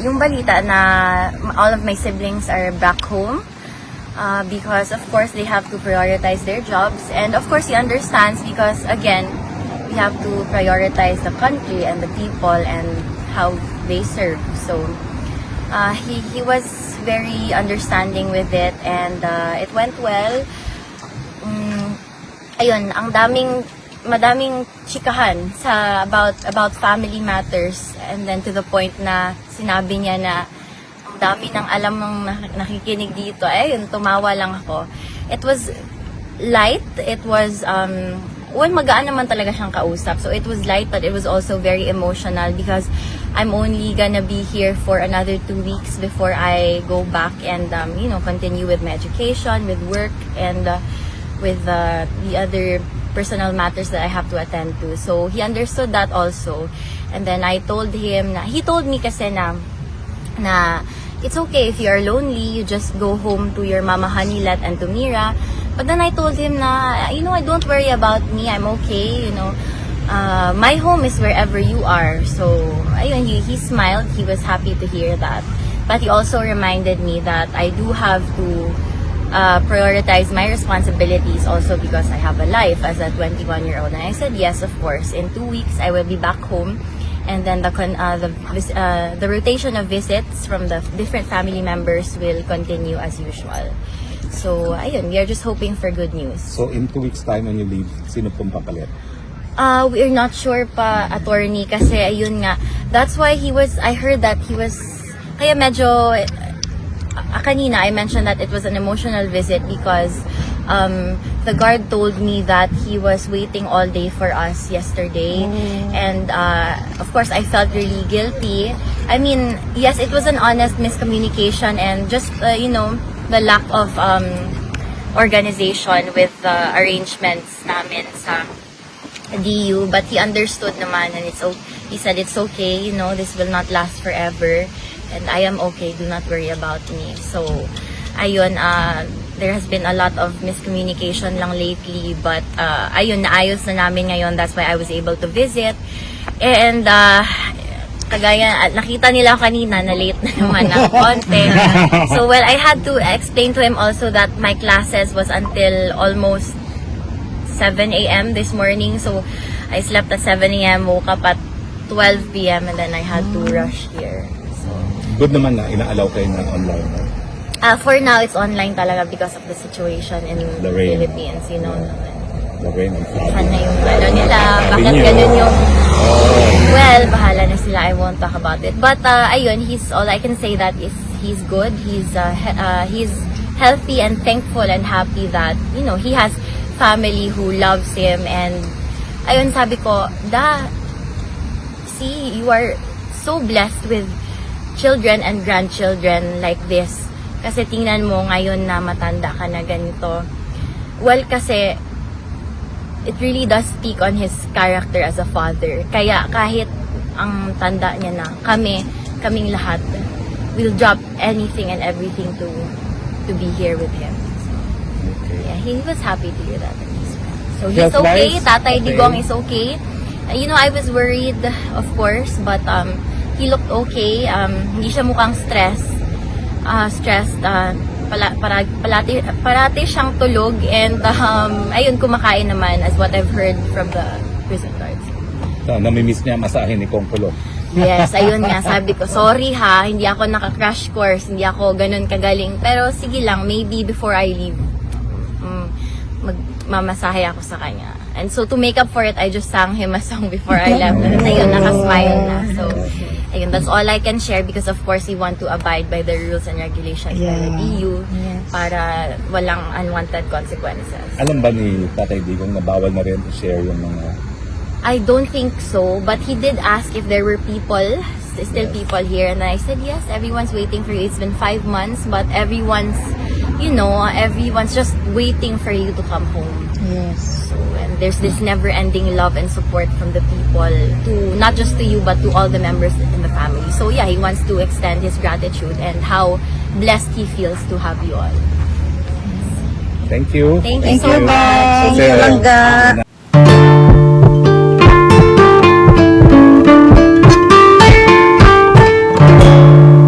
yung balita na all of my siblings are back home. Because of course they have to prioritize their jobs, and of course he understands because again we have to prioritize the country and the people and how they serve. So he was very understanding with it, and it went well. Ayun, madaming chikahan sa about family matters, and then to the point na sinabi niya na ang dami ng alam ng nakikinig dito. Ayun, tumawa lang ako. It was light, it was magaan naman talaga siyang kausap. So it was light, but it was also very emotional because I'm only gonna be here for another 2 weeks before I go back and continue with my education, with work, and with the other personal matters that I have to attend to. So he understood that also. And then I told him he told me kasi na it's okay if you are lonely, you just go home to your mama Hanilat and to Mira. But then I told him na, don't worry about me, I'm okay, my home is wherever you are. So ayun, he smiled, he was happy to hear that. But he also reminded me that I do have to prioritize my responsibilities also because I have a life as a 21-year-old. And I said yes, of course. In 2 weeks, I will be back home, and then the rotation of visits from the different family members will continue as usual. So ayun, we are just hoping for good news. So in 2 weeks time when you leave, sino pong papalit? We are not sure pa, attorney, kasi ayun nga. That's why I heard that he was, kaya medyo kanina I mentioned that it was an emotional visit because the guard told me that he was waiting all day for us yesterday. And of course I felt really guilty. I mean, yes, it was an honest miscommunication and just the lack of organization with the arrangements namin sa DU, but he understood naman, and he said it's okay, this will not last forever. And I am okay, do not worry about me. So, ayun, there has been a lot of miscommunication lang lately, but ayun, naayos na namin ngayon. That's why I was able to visit. And kagaya, nakita nila kanina na late na naman ng konti. So, well, I had to explain to him also that my classes was until almost 7 a.m. this morning. So, I slept at 7 a.m., woke up at 12 p.m. and then I had to rush here. Good naman na inaalaw kayo na online. For now, it's online talaga because of the situation in the Philippines, The rain and flood. Sana yung nila, bakit ganun yung... Well, bahala na sila, I won't talk about it. But ayun, all I can say that is he's good, he's healthy and thankful and happy that, he has family who loves him. And ayun, sabi ko, see, you are so blessed with children and grandchildren like this. Kasi tingnan mo ngayon na matanda ka na ganito. Well, kasi it really does speak on his character as a father. Kaya kahit ang tanda niya na, kaming lahat will drop anything and everything to be here with him. So, yeah, he was happy to hear that. So he's okay. Tatay Digong is okay. I was worried, of course, but he looked okay. Hindi siya mukhang stressed. Parati siyang tulog, and ayun, kumakain naman as what I've heard from the prison guards. So, namimiss niya masahe ni Kong Kulo. Yes, ayun nga, sabi ko, sorry ha, hindi ako naka-crash course, hindi ako ganun kagaling. Pero sige lang, maybe before I leave, magmamasahe ako sa kanya. And so to make up for it, I just sang him a song before I left. And ayun, nakasmile na. So, ayun, that's all I can share because of course we want to abide by the rules and regulations by the EU para walang unwanted consequences. Alam ba ni Tatay Digong na bawal na rin i-share yung mga... I don't think so, but he did ask if there were still people here, and I said yes, everyone's waiting for you. It's been 5 months, but everyone's just waiting for you to come home. Yes. So, and there's this never-ending love and support from the people, not just to you, but to all the members in the family. So yeah, he wants to extend his gratitude and how blessed he feels to have you all. Thank you. Thank you so Thank you, much. Thank you, Langga.